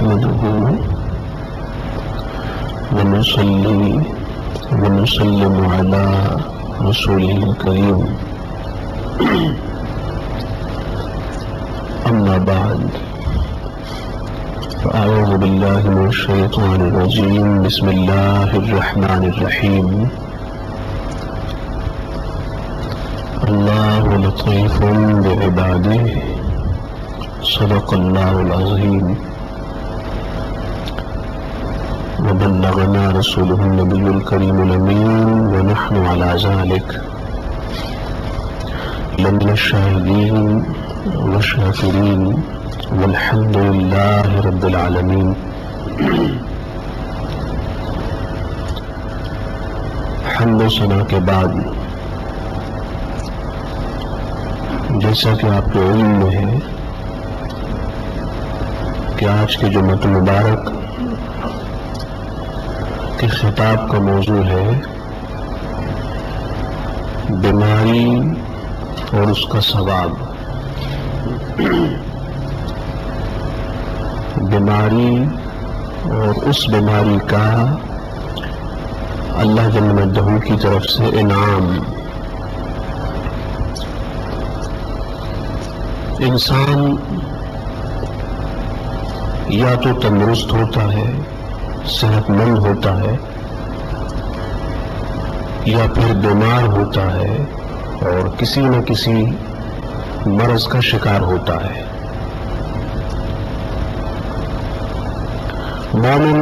نحمده ونصلي ونسلم على رسوله الكريم أما بعد فأعوذ بالله من الشيطان الرجيم بسم الله الرحمن الرحيم الله لطيف بعباده صدق الله العظيم وبلغنا رسوله النبي الكريم الأمين ونحن على ذلك لمن الشاهدين والشاكرين والحمد لله رب العالمين. حمد و ثنا کے بعد جیسا کہ آپ کے علم میں ہے کہ آج کے جمعۃ المبارک کے خطاب کا موضوع ہے بیماری اور اس کا ثواب. بیماری اور اس بیماری کا اللہ جل مجدہ کی طرف سے انعام. انسان یا تو تندرست ہوتا ہے، صحت مند ہوتا ہے، یا پھر بیمار ہوتا ہے اور کسی نہ کسی مرض کا شکار ہوتا ہے. مومن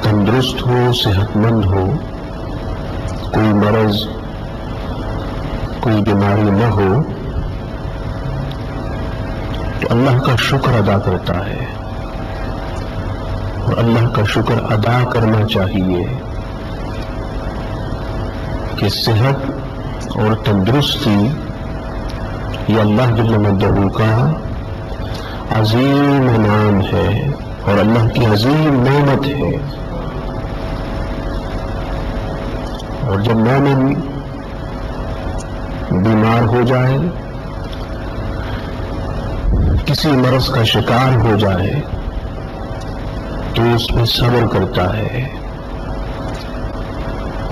تندرست ہو، صحت مند ہو، کوئی مرض کوئی بیماری نہ ہو تو اللہ کا شکر ادا کرتا ہے، اور اللہ کا شکر ادا کرنا چاہیے کہ صحت اور تندرستی یہ اللہ جل مجدہ کا عظیم انعام ہے اور اللہ کی عظیم نعمت ہے. اور جب مومن بیمار ہو جائے، کسی مرض کا شکار ہو جائے تو اس پہ صبر کرتا ہے،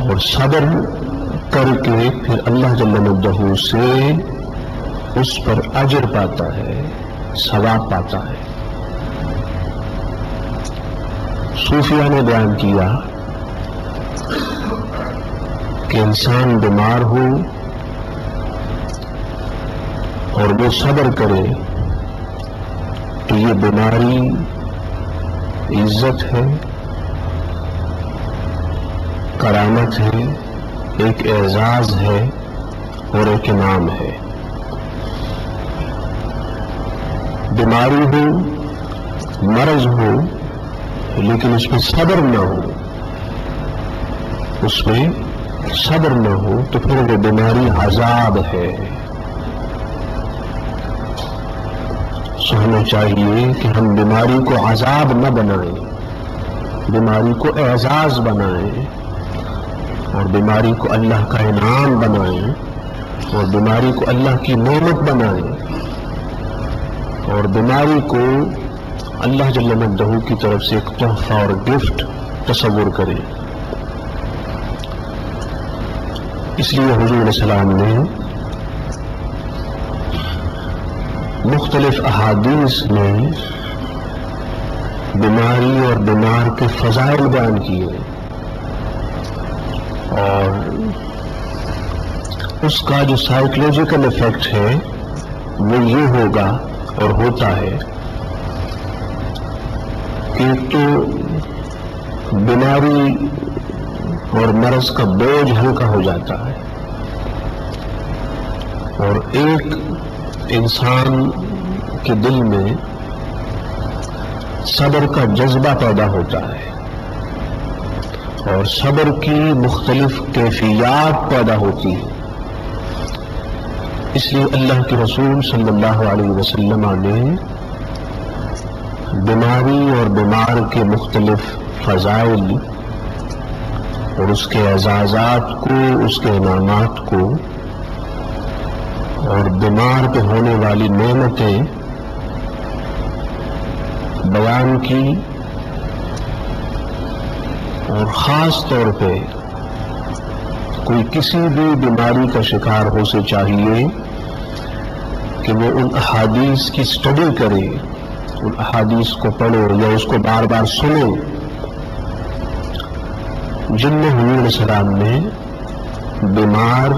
اور صبر کر کے پھر اللہ جل مجدہ سے اس پر اجر پاتا ہے، ثواب پاتا ہے. صوفیہ نے بیان کیا کہ انسان بیمار ہو اور وہ صبر کرے تو یہ بیماری عزت ہے، کرامت ہے، ایک اعزاز ہے اور ایک انعام ہے. بیماری ہو، مرض ہو، لیکن اس میں صبر نہ ہو، اس میں صبر نہ ہو تو پھر وہ بیماری عذاب ہے. ہمیں چاہیے کہ ہم بیماری کو عذاب نہ بنائیں، بیماری کو اعزاز بنائیں، اور بیماری کو اللہ کا انعام بنائیں، اور بیماری کو اللہ کی نعمت بنائیں، اور بیماری کو اللہ جل مجدہ کی طرف سے ایک تحفہ اور گفٹ تصور کریں. اس لیے حضور علیہ السلام نے مختلف احادیث میں بیماری اور بیمار کے فضائل بیان کیے، اور اس کا جو سائیکولوجیکل ایفیکٹ ہے وہ یہ ہوگا اور ہوتا ہے کہ ایک تو بیماری اور مرض کا بوجھ ہلکا ہو جاتا ہے، اور ایک انسان کے دل میں صبر کا جذبہ پیدا ہوتا ہے، اور صبر کی مختلف کیفیات پیدا ہوتی ہیں. اس لیے اللہ کے رسول صلی اللہ علیہ وسلم نے بیماری اور بیمار کے مختلف فضائل اور اس کے اعزازات کو، اس کے انعامات کو، اور بیمار پہ ہونے والی نعمتیں بیان کی، اور خاص طور پہ کوئی کسی بھی بیماری کا شکار ہو سے چاہیے کہ وہ ان احادیث کی اسٹڈی کرے، ان احادیث کو پڑھے یا اس کو بار بار سنے جن میں حضور علیہ السلام نے بیمار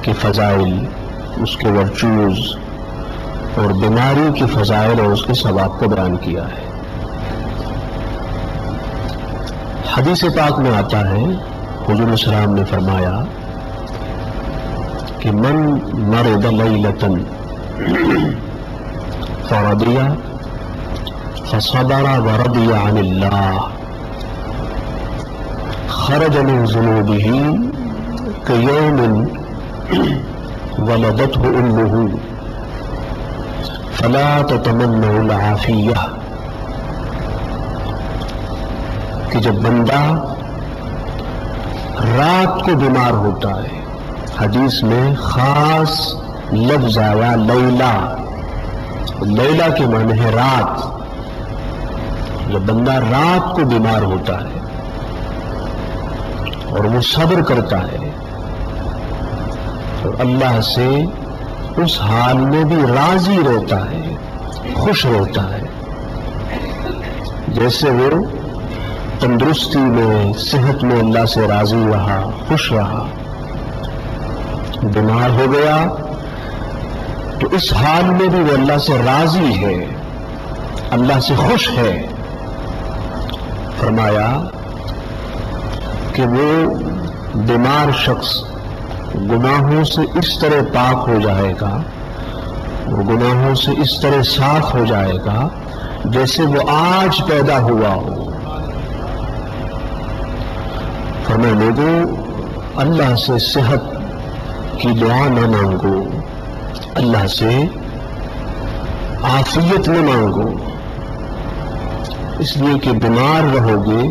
کے فضائل، اس کے ورچوز اور بیماری کے فضائل اور اس کے ثواب کو بیان کیا ہے۔ حدیث پاک میں آتا ہے حضور علیہ السلام نے فرمایا کہ من مرض لیلۃ فرضی فصبر ورضی عن اللہ خرج من ذنوبہ کیوم ولدته امہ فلا تتمنوا العافیہ، کہ جب بندہ رات کو بیمار ہوتا ہے، حدیث میں خاص لفظ آیا لیلہ، لیلہ کے معنی ہے رات، جب بندہ رات کو بیمار ہوتا ہے اور وہ صبر کرتا ہے اور اللہ سے اس حال میں بھی راضی رہتا ہے، خوش رہتا ہے، جیسے وہ تندرستی میں، صحت میں اللہ سے راضی رہا، خوش رہا، بیمار ہو گیا تو اس حال میں بھی وہ اللہ سے راضی ہے، اللہ سے خوش ہے۔ فرمایا کہ وہ بیمار شخص گناہوں سے اس طرح پاک ہو جائے گا، وہ گناہوں سے اس طرح صاف ہو جائے گا جیسے وہ آج پیدا ہوا ہو۔ فرمایا لوگوں، اللہ سے صحت کی دعا نہ مانگو، اللہ سے عافیت نہ مانگو، اس لیے کہ بیمار رہو گے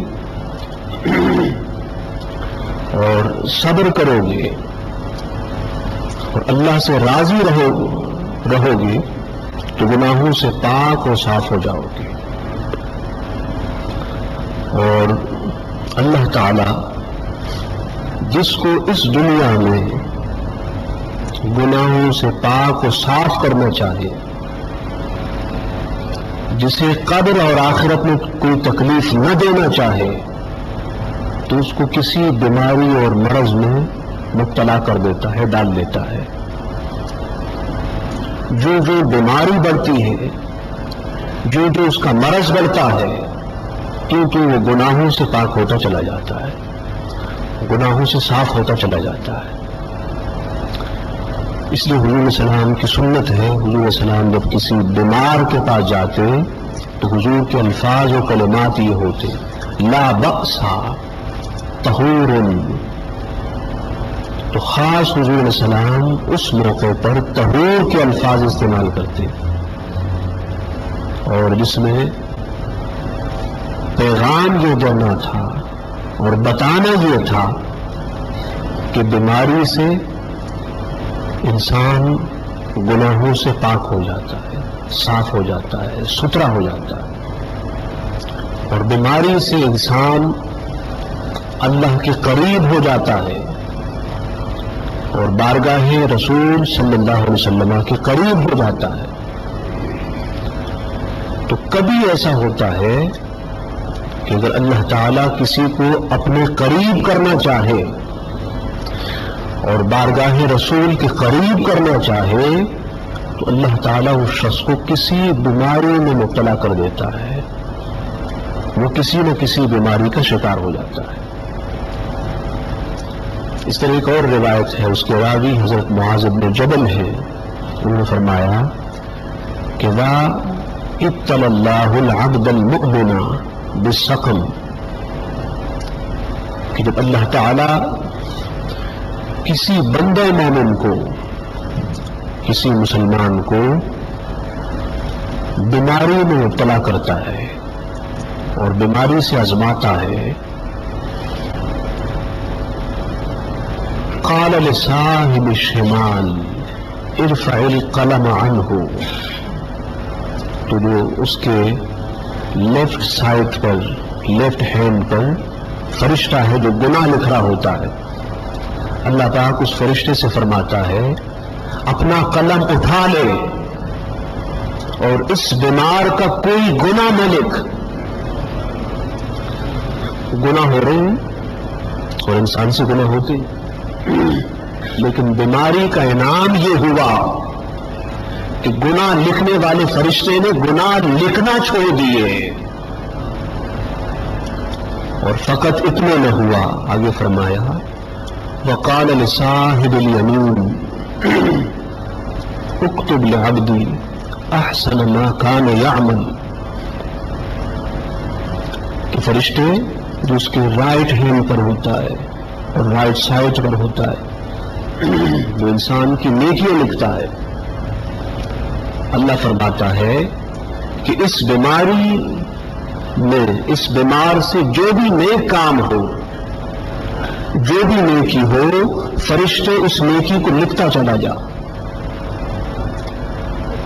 اور صبر کرو گے اور اللہ سے راضی رہو گے تو گناہوں سے پاک اور صاف ہو جاؤ گے، اور اللہ تعالی جس کو اس دنیا میں گناہوں سے پاک و صاف کرنا چاہے، جسے قبر اور آخرت میں کوئی تکلیف نہ دینا چاہے، تو اس کو کسی بیماری اور مرض میں مبتلا کر دیتا ہے، ڈال دیتا ہے۔ جو جو بیماری بڑھتی ہے، جو جو اس کا مرض بڑھتا ہے، تو وہ گناہوں سے پاک ہوتا چلا جاتا ہے، گناہوں سے صاف ہوتا چلا جاتا ہے۔ اس لیے حضور علیہ السلام کی سنت ہے، حضور علیہ السلام جب کسی بیمار کے پاس جاتے تو حضور کے الفاظ و کلمات یہ ہوتے، لا بأس طہور، تو خاص حضور علیہ السلام اس موقع پر طہور کے الفاظ استعمال کرتے، اور جس میں پیغام یہ دینا تھا اور بتانا یہ تھا کہ بیماری سے انسان گناہوں سے پاک ہو جاتا ہے، صاف ہو جاتا ہے، ستھرا ہو جاتا ہے، اور بیماری سے انسان اللہ کے قریب ہو جاتا ہے اور بارگاہ رسول صلی اللہ علیہ وسلم کے قریب ہو جاتا ہے۔ تو کبھی ایسا ہوتا ہے کہ اگر اللہ تعالیٰ کسی کو اپنے قریب کرنا چاہے اور بارگاہ رسول کے قریب کرنا چاہے تو اللہ تعالیٰ اس شخص کو کسی بیماری میں مبتلا کر دیتا ہے، وہ کسی نہ کسی بیماری کا شکار ہو جاتا ہے۔ اس طرح ایک اور روایت ہے، اس کے راوی حضرت معاذ بن جبل ہے، انہوں نے فرمایا کہ ذا ابتلى اللہ العبد المؤمن بالسقم، کہ جب اللہ تعالی کسی بندہ مومن کو، کسی مسلمان کو بیماری میں مبتلا کرتا ہے اور بیماری سے آزماتا ہے، قال لصاحب الشمال ارفع القلم عنه، تو جو اس کے لیفٹ سائڈ پر، لیفٹ ہینڈ پر فرشتہ ہے جو گناہ لکھ رہا ہوتا ہے، اللہ پاک اس فرشتے سے فرماتا ہے اپنا قلم اٹھا لے اور اس بیمار کا کوئی گناہ نہ لکھ. گناہ ہو رہے ہیں اور انسان سے گناہ ہوتے ہیں، لیکن بیماری کا انعام یہ ہوا کہ گناہ لکھنے والے فرشتے نے گناہ لکھنا چھوڑ دیے. اور فقط اتنے میں ہوا، آگے فرمایا وقال لصاحب الیمین اکتب لعبدی احسن ما کان یعمل، کہ فرشتے جو اس کے رائٹ ہینڈ پر ہوتا ہے اور رائٹ سائڈ پر ہوتا ہے، جو انسان کی نیکیاں لکھتا ہے، اللہ فرماتا ہے کہ اس بیماری میں، اس بیمار سے جو بھی نیک کام ہو، جو بھی نیکی ہو، فرشتے اس نیکی کو لکھتا چلا جا.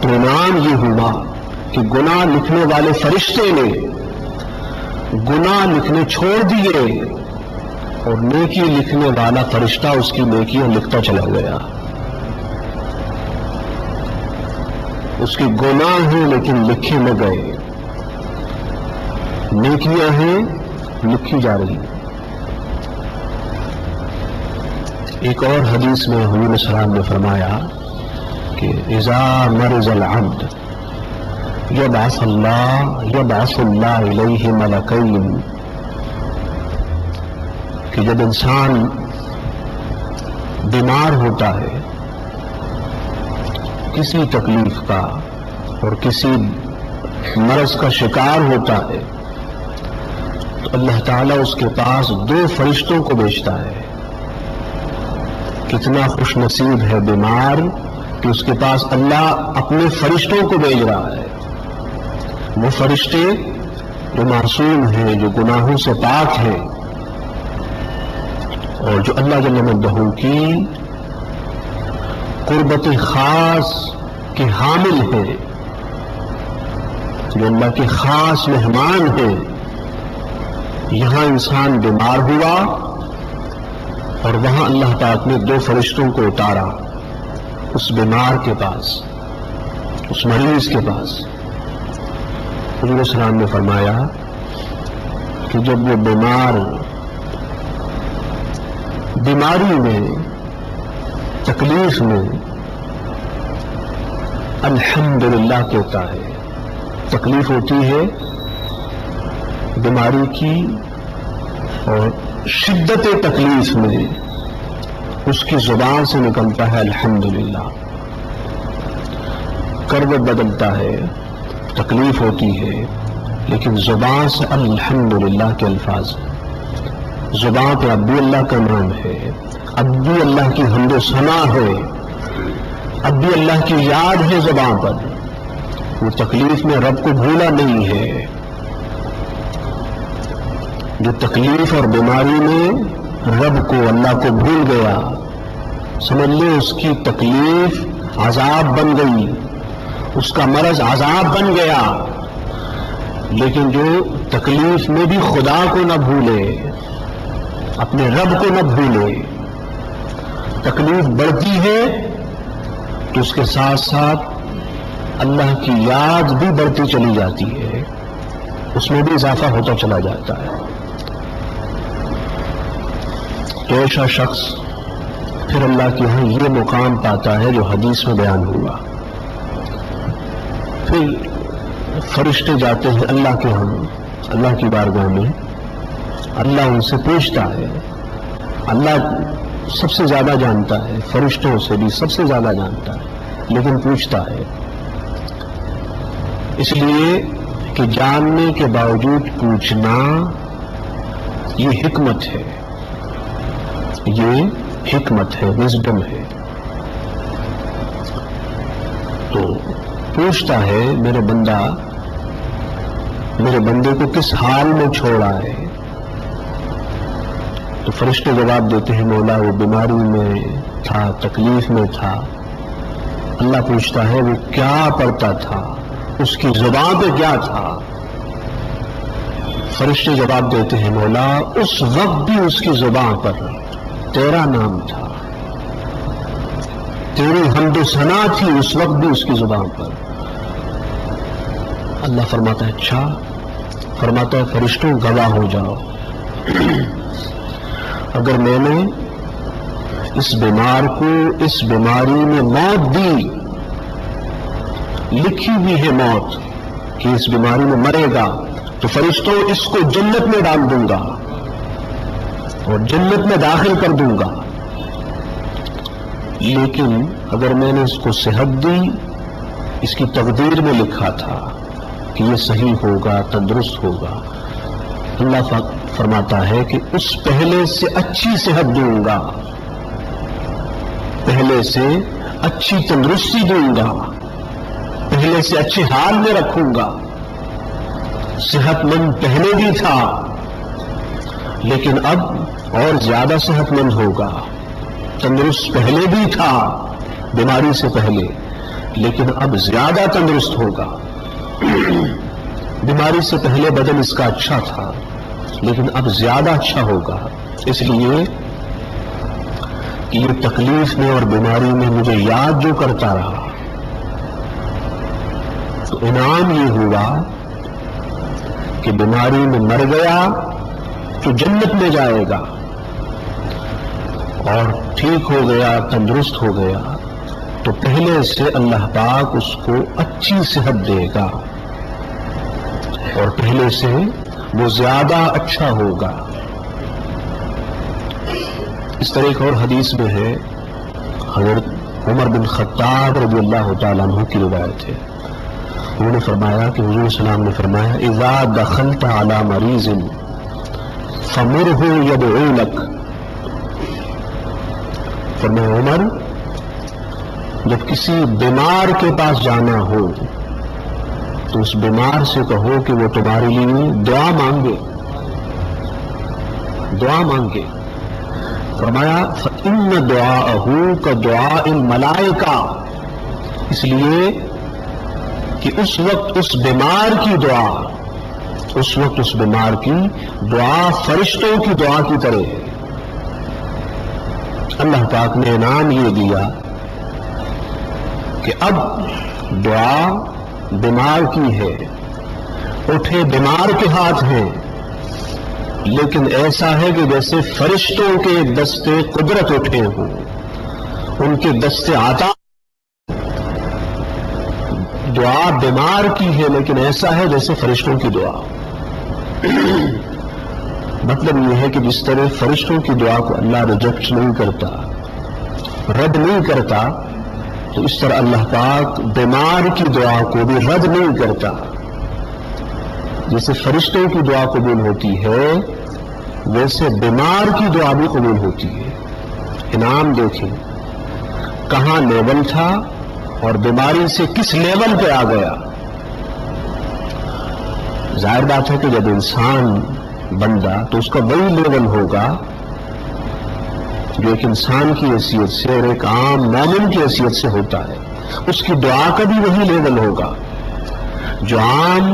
تو انعام یہ ہوا کہ گناہ لکھنے والے فرشتے نے گناہ لکھنے چھوڑ دیے اور نیکی لکھنے والا فرشتہ اس کی نیکیاں لکھتا چلا گیا. اس کے گناہ ہیں لیکن لکھے نہ گئے، نیکیاں ہیں لکھی جا رہی. ایک اور حدیث میں حضور صلی اللہ علیہ وسلم نے فرمایا کہ اذا مرض العبد یبعث اللہ الیہ ملکین، کہ جب انسان بیمار ہوتا ہے کسی تکلیف کا اور کسی مرض کا شکار ہوتا ہے، تو اللہ تعالیٰ اس کے پاس 2 فرشتوں کو بھیجتا ہے. کتنا خوش نصیب ہے بیمار کہ اس کے پاس اللہ اپنے فرشتوں کو بھیج رہا ہے. وہ فرشتے جو معصوم ہیں، جو گناہوں سے پاک ہیں، اور جو اللہ جل جلالہ کی قربت خاص کے حامل ہیں، جو اللہ کے خاص مہمان ہیں. یہاں انسان بیمار ہوا اور وہاں اللہ پاک نے 2 فرشتوں کو اتارا اس بیمار کے پاس، اس مریض کے پاس. حضور السلام نے فرمایا کہ جب وہ بیماری میں، تکلیف میں الحمدللہ کہتا ہے، تکلیف ہوتی ہے بیماری کی اور شدت تکلیف میں اس کی زبان سے نکلتا ہے الحمدللہ. کرب بدلتا ہے، تکلیف ہوتی ہے، لیکن زبان سے الحمدللہ کے الفاظ. زبان پہ اب بھی اللہ کا نام ہے، اب بھی اللہ کی حمد و ثنا ہے، اب بھی اللہ کی یاد ہے زبان پر. وہ تکلیف میں رب کو بھولا نہیں ہے. جو تکلیف اور بیماری میں رب کو، اللہ کو بھول گیا، سمجھ لے اس کی تکلیف عذاب بن گئی، اس کا مرض عذاب بن گیا. لیکن جو تکلیف میں بھی خدا کو نہ بھولے، اپنے رب کو نہ بھولے، تکلیف بڑھتی ہے تو اس کے ساتھ ساتھ اللہ کی یاد بھی بڑھتی چلی جاتی ہے، اس میں بھی اضافہ ہوتا چلا جاتا ہے. تو ایسا شخص پھر اللہ کے ہاں یہ مقام پاتا ہے جو حدیث میں بیان ہوا. پھر فرشتے جاتے ہیں اللہ کے ہاں، اللہ کی بارگاہ میں. اللہ ان سے پوچھتا ہے، اللہ سب سے زیادہ جانتا ہے، فرشتوں سے بھی سب سے زیادہ جانتا ہے، لیکن پوچھتا ہے اس لیے کہ جاننے کے باوجود پوچھنا یہ حکمت ہے، یہ حکمت ہے، وزڈم ہے. تو پوچھتا ہے میرے بندے کو کس حال میں چھوڑا ہے. تو فرشتے جواب دیتے ہیں مولا وہ بیماری میں تھا، تکلیف میں تھا. اللہ پوچھتا ہے وہ کیا پڑھتا تھا، اس کی زبان پہ کیا تھا؟ فرشتے جواب دیتے ہیں مولا اس وقت بھی اس کی زبان پر تیرا نام تھا، تیری حمد و ثنا تھی اس وقت بھی اس کی زبان پر۔ اللہ فرماتا ہے اچھا، فرماتا ہے فرشتوں گواہ ہو جاؤ، اگر میں نے اس بیمار کو اس بیماری میں موت دی، لکھی ہوئی ہے موت کہ اس بیماری میں مرے گا، تو فرشتوں اس کو جنت میں ڈال دوں گا اور جنت میں داخل کر دوں گا، لیکن اگر میں نے اس کو صحت دی، اس کی تقدیر میں لکھا تھا کہ یہ صحیح ہوگا، تندرست ہوگا، اللہ فرماتا ہے کہ اس پہلے سے اچھی صحت دوں گا، پہلے سے اچھی تندرستی دوں گا، پہلے سے اچھے حال میں رکھوں گا۔ صحت مند پہلے بھی تھا لیکن اب اور زیادہ صحت مند ہوگا، تندرست پہلے بھی تھا بیماری سے پہلے لیکن اب زیادہ تندرست ہوگا۔ بیماری سے پہلے بدن اس کا اچھا تھا لیکن اب زیادہ اچھا ہوگا، اس لیے کہ یہ تکلیف میں اور بیماری میں مجھے یاد جو کرتا رہا، تو انعام یہ ہوا کہ بیماری میں مر گیا تو جنت میں جائے گا، اور ٹھیک ہو گیا، تندرست ہو گیا تو پہلے سے اللہ پاک اس کو اچھی صحت دے گا اور پہلے سے وہ زیادہ اچھا ہوگا۔ اس طرح ایک اور حدیث میں ہے، حضرت عمر بن خطاب رضی اللہ تعالیٰ عنہ کی روایت ہے، انہوں نے فرمایا کہ حضور صلی اللہ علیہ وسلم نے فرمایا اذا دخلت علی مریض فمرہ یدعو لک، فرمایا عمر جب کسی بیمار کے پاس جانا ہو تو اس بیمار سے کہو کہ وہ تمہارے لیے دعا مانگے، دعا مانگے۔ فرمایا فإن دعاءہ کدعاء الملائکہ، اس لیے کہ اس وقت اس بیمار کی دعا، اس وقت اس بیمار کی دعا فرشتوں کی دعا کی طرح ہے۔ اللہ پاک نے انعام یہ دیا کہ اب دعا بیمار کی ہے، اٹھے بیمار کے ہاتھ ہیں، لیکن ایسا ہے کہ جیسے فرشتوں کے دستے قدرت اٹھے ہوں، ان کے دستے عطا۔ دعا بیمار کی ہے لیکن ایسا ہے جیسے فرشتوں کی دعا۔ مطلب یہ ہے کہ جس طرح فرشتوں کی دعا کو اللہ ریجیکٹ نہیں کرتا، رد نہیں کرتا، تو اس طرح اللہ پاک بیمار کی دعا کو بھی رد نہیں کرتا۔ جیسے فرشتوں کی دعا قبول ہوتی ہے ویسے بیمار کی دعا بھی قبول ہوتی ہے۔ انعام دیکھیں کہاں لیول تھا اور بیماری سے کس لیول پہ آ گیا۔ ظاہر بات ہے کہ جب انسان بندہ تو اس کا وہی لیول ہوگا جو ایک انسان کی حیثیت سے اور ایک عام مومن کی حیثیت سے ہوتا ہے، اس کی دعا کا بھی وہی لیول ہوگا جو عام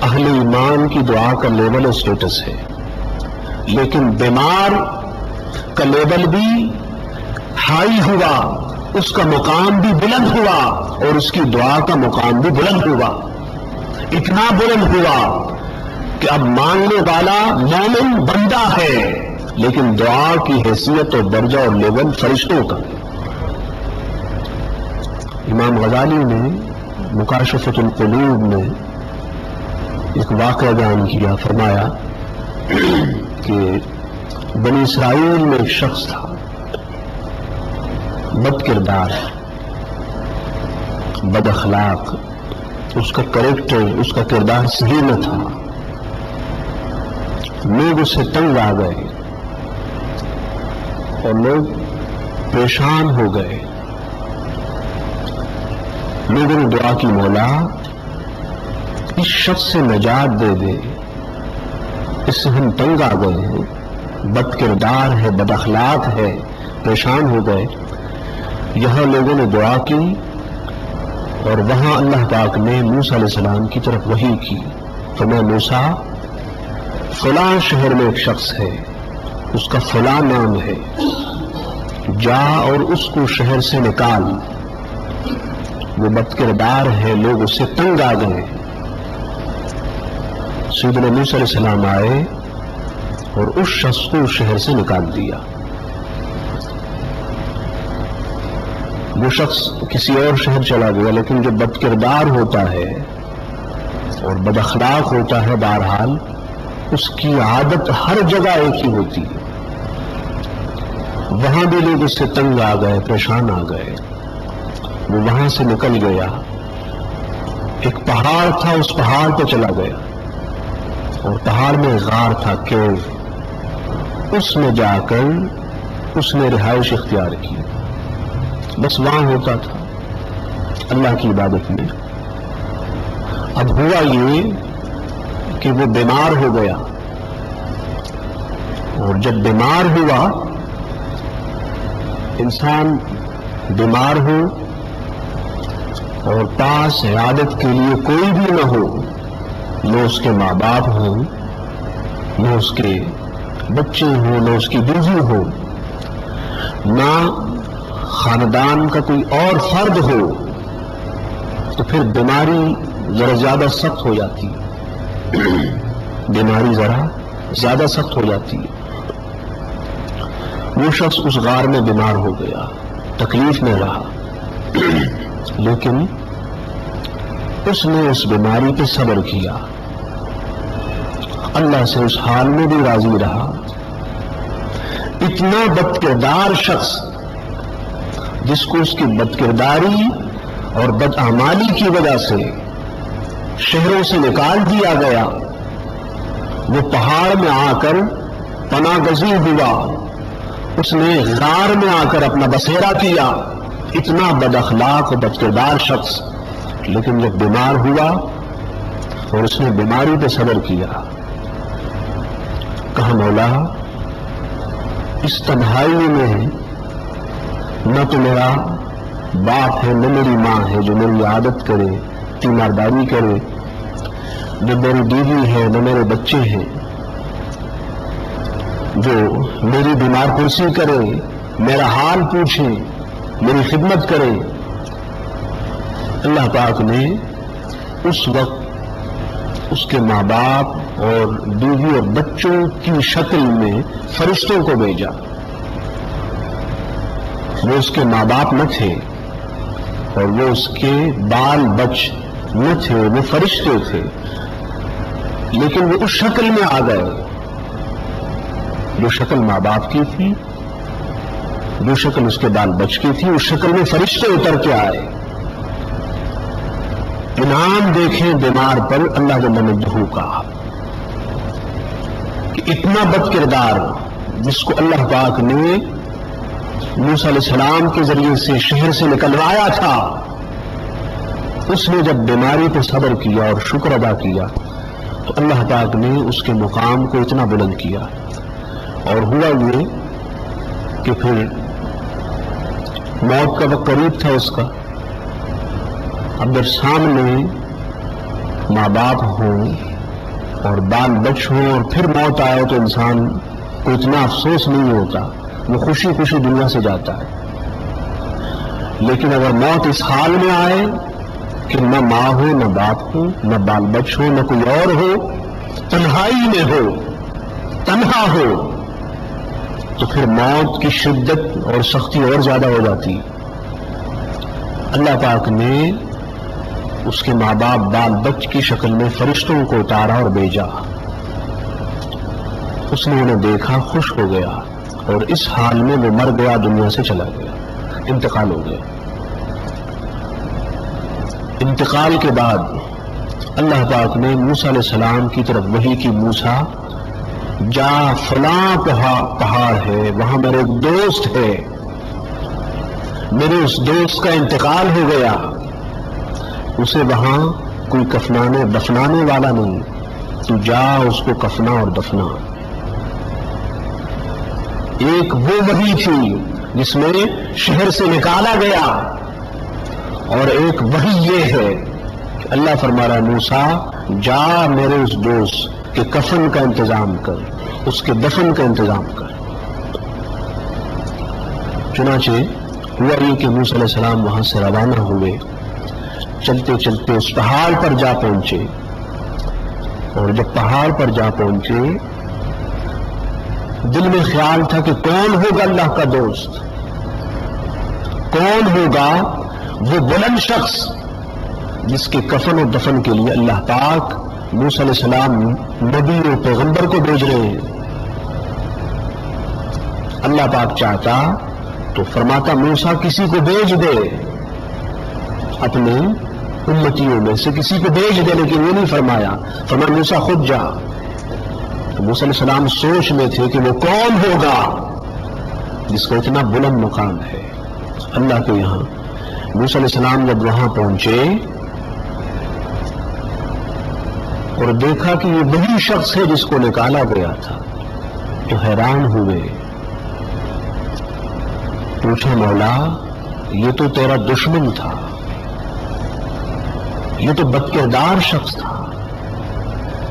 اہل ایمان کی دعا کا لیول اور سٹیٹس ہے۔ لیکن بیمار کا لیول بھی ہائی ہوا، اس کا مقام بھی بلند ہوا اور اس کی دعا کا مقام بھی بلند ہوا، اتنا بلند ہوا کہ اب مانگنے والا مومن بندہ ہے لیکن دعا کی حیثیت اور درجہ اور لیول فرشتوں کا۔ امام غزالی نے مکاشفۃ القلوب میں ایک واقعہ بیان کیا، فرمایا کہ بنی اسرائیل میں ایک شخص تھا بد کردار، بد اخلاق، اس کا کریکٹر، اس کا کردار صحیح نہ تھا، لوگ اس سے تنگ آ گئے اور لوگ پریشان ہو گئے۔ لوگوں نے دعا کی مولا اس شخص سے نجات دے دے، اس سے ہم تنگ آ گئے ہیں، بد کردار ہے، بد اخلاق ہے، پریشان ہو گئے۔ یہاں لوگوں نے دعا کی اور وہاں اللہ پاک نے موسیٰ علیہ السلام کی طرف وحی کی، فرمایا موسیٰ فلاں شہر میں ایک شخص ہے، اس کا فلاں نام ہے، جا اور اس کو شہر سے نکال، وہ بد کردار ہے، لوگ اس سے تنگ آ گئے۔ سیدنا موسیٰ علیہ السلام آئے اور اس شخص کو اس شہر سے نکال دیا۔ وہ شخص کسی اور شہر چلا گیا، لیکن جو بد کردار ہوتا ہے اور بد اخلاق ہوتا ہے، بہرحال اس کی عادت ہر جگہ ایک ہی ہوتی ہے۔ وہاں بھی لوگ اس سے تنگ آ گئے، پریشان آ گئے، وہ وہاں سے نکل گیا، ایک پہاڑ تھا، اس پہاڑ پہ چلا گیا، اور پہاڑ میں غار تھا، کیو، اس میں جا کر اس نے رہائش اختیار کی، بس وہاں ہوتا تھا اللہ کی عبادت میں۔ اب ہوا یہ کہ وہ بیمار ہو گیا، اور جب بیمار ہوا، انسان بیمار ہو اور پاس عیادت کے لیے کوئی بھی نہ ہو، نہ اس کے ماں باپ ہوں، نہ اس کے بچے ہوں، نہ اس کی بیوی ہو، نہ خاندان کا کوئی اور فرد ہو، تو پھر بیماری ذرا زیادہ سخت ہو جاتی ہے، بیماری ذرا زیادہ سخت ہو جاتی ہے۔ وہ شخص اس غار میں بیمار ہو گیا، تکلیف میں رہا، لیکن اس نے اس بیماری پہ صبر کیا، اللہ سے اس حال میں بھی راضی رہا۔ اتنا بد کردار شخص جس کو اس کی بد کرداری اور بد اعمالی کی وجہ سے شہروں سے نکال دیا گیا، وہ پہاڑ میں آ کر پناہ گزین ہوا، اس نے غار میں آ کر اپنا بسیرا کیا۔ اتنا بد اخلاق اور بد کردار شخص، لیکن جب بیمار ہوا اور اس نے بیماری پہ صبر کیا، کہا مولا اس تنہائی میں نہ تو میرا باپ ہے، نہ میری ماں ہے جو میری عادت کرے، تیمارداری کرے، نہ میری بیوی ہے، نہ میرے بچے ہیں جو میری بیمار پرسی کرے، میرا حال پوچھے، میری خدمت کرے۔ اللہ پاک نے اس وقت اس کے ماں باپ اور بیوی اور بچوں کی شکل میں فرشتوں کو بھیجا۔ وہ اس کے ماں باپ نہ تھے اور وہ اس کے بال بچ نہ تھے، وہ فرشتے تھے، لیکن وہ اس شکل میں آ گئے جو شکل ماں باپ کی تھی، جو شکل اس کے بال بچ کی تھی، اس شکل میں فرشتے اتر کے آئے۔ انعام دیکھیں بیمار پر اللہ جل مجدہ کا کہ اتنا بد کردار جس کو اللہ پاک نے موسیٰ علیہ السلام کے ذریعے سے شہر سے نکلوایا تھا، اس نے جب بیماری پہ صبر کیا اور شکر ادا کیا تو اللہ پاک نے اس کے مقام کو اتنا بلند کیا۔ اور ہوا یہ کہ پھر موت کا وقت قریب تھا اس کا۔ اب جب سامنے ماں باپ ہوں اور بال بچ ہوں اور پھر موت آئے تو انسان کو اتنا افسوس نہیں ہوتا، وہ خوشی خوشی دنیا سے جاتا ہے۔ لیکن اگر موت اس حال میں آئے کہ نہ ماں ہو، نہ باپ ہو، نہ بال بچ ہو، نہ کوئی اور ہو، تنہائی میں ہو، تنہا ہو، تو پھر موت کی شدت اور سختی اور زیادہ ہو جاتی۔ اللہ پاک نے اس کے ماں باپ بال بچ کی شکل میں فرشتوں کو اتارا اور بھیجا۔ اس نے انہیں دیکھا، خوش ہو گیا، اور اس حال میں وہ مر گیا، دنیا سے چلا گیا، انتقال ہو گیا۔ انتقال کے بعد اللہ پاک نے موسیٰ علیہ السلام کی طرف وحی کی، موسیٰ جا فلاں پہاڑ ہے، وہاں میرے ایک دوست ہے، میرے اس دوست کا انتقال ہو گیا، اسے وہاں کوئی کفنانے دفنانے والا نہیں، تو جا اس کو کفنا اور دفنا۔ ایک وہ وحی تھی جس میں شہر سے نکالا گیا اور ایک وحی یہ ہے کہ اللہ فرما رہا ہے موسیٰ جا میرے اس دوست کے کفن کا انتظام کر، اس کے دفن کا انتظام کر۔ چنانچہ ہوا یہ کہ موسیٰ علیہ السلام وہاں سے روانہ ہوئے، چلتے چلتے اس پہاڑ پر جا پہنچے، اور جب پہاڑ پر جا پہنچے دل میں خیال تھا کہ کون ہوگا اللہ کا دوست، کون ہوگا وہ بلند شخص جس کے کفن و دفن کے لیے اللہ پاک موسیٰ علیہ السلام نبی و پیغمبر کو بھیج رہے ہیں۔ اللہ پاک چاہتا تو فرماتا موسیٰ کسی کو بھیج دے، اپنے امتیوں میں سے کسی کو بھیج دے، لیکن یہ نہیں فرمایا، فرمایا موسیٰ خود جا۔ تو موسیٰ علیہ السلام سوچ میں تھے کہ وہ کون ہوگا جس کا اتنا بلند مقام ہے اللہ کے یہاں۔ موسیٰ علیہ السلام جب وہاں پہنچے اور دیکھا کہ یہ وہی شخص ہے جس کو نکالا گیا تھا تو حیران ہوئے، پوچھا مولا یہ تو تیرا دشمن تھا، یہ تو بد کردار شخص تھا،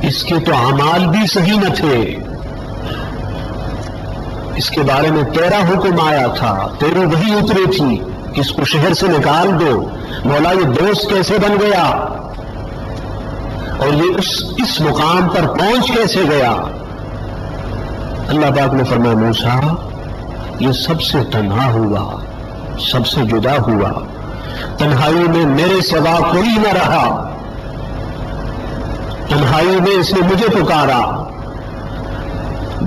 اس کے تو اعمال بھی صحیح نہ تھے، اس کے بارے میں تیرا حکم آیا تھا، تیری وحی اتری تھی کہ اس کو شہر سے نکال دو، مولا یہ دوست کیسے بن گیا اور یہ اس مقام پر پہنچ کیسے گیا؟ اللہ پاک نے فرمایا موسیٰ یہ سب سے تنہا ہوا، سب سے جدا ہوا، تنہائی میں میرے سوا کوئی نہ رہا، تنہائی میں اس نے مجھے پکارا،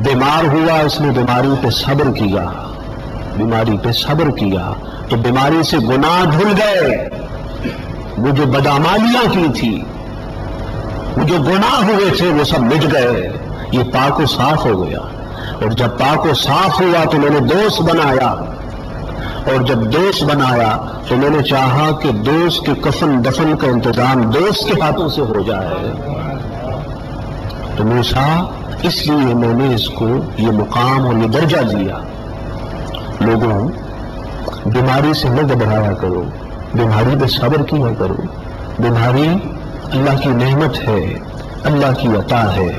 بیمار ہوا اس نے بیماری پہ صبر کیا، بیماری پہ صبر کیا تو بیماری سے گناہ دھل گئے، وہ جو بدعمالیاں کی تھی، وہ جو گناہ ہوئے تھے وہ سب مٹ گئے، یہ پاک و صاف ہو گیا، اور جب پاک و صاف ہوا تو میں نے دوست بنایا، اور جب دوست بنایا تو میں نے چاہا کہ دوست کے کفن دفن کا انتظام دوست کے ہاتھوں سے ہو جائے، تو موسیٰ اس لیے میں نے اس کو یہ مقام اور یہ درجہ دیا۔ لوگوں بیماری سے نہ گھبرایا کرو، بیماری پہ صبر کیا کرو، بیماری اللہ کی نعمت ہے، اللہ کی عطا ہے،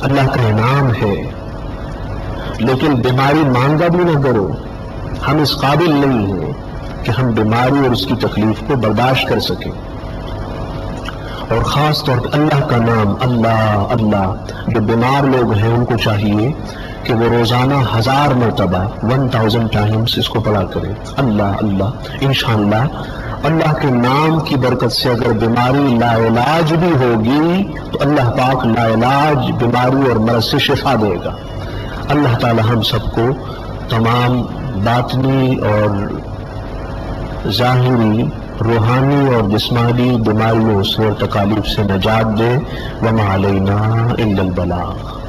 اللہ کا انعام ہے، لیکن بیماری مانگا بھی نہ کرو، ہم اس قابل نہیں ہیں کہ ہم بیماری اور اس کی تکلیف کو برداشت کر سکیں، اور خاص طور پر اللہ کا نام اللہ اللہ، جو بیمار لوگ ہیں ان کو چاہیے کہ وہ روزانہ 1000 مرتبہ 1000 ٹائمز اس کو پڑھا کریں، اللہ اللہ۔ انشاءاللہ اللہ کے نام کی برکت سے اگر بیماری لا علاج بھی ہوگی تو اللہ پاک لا علاج بیماری اور مرض سے شفا دے گا۔ اللہ تعالی ہم سب کو تمام باطنی اور ظاہری، روحانی اور جسمانی بیماریوں سے اور تکالیف سے نجات دے، وما علینا الا البلاغ۔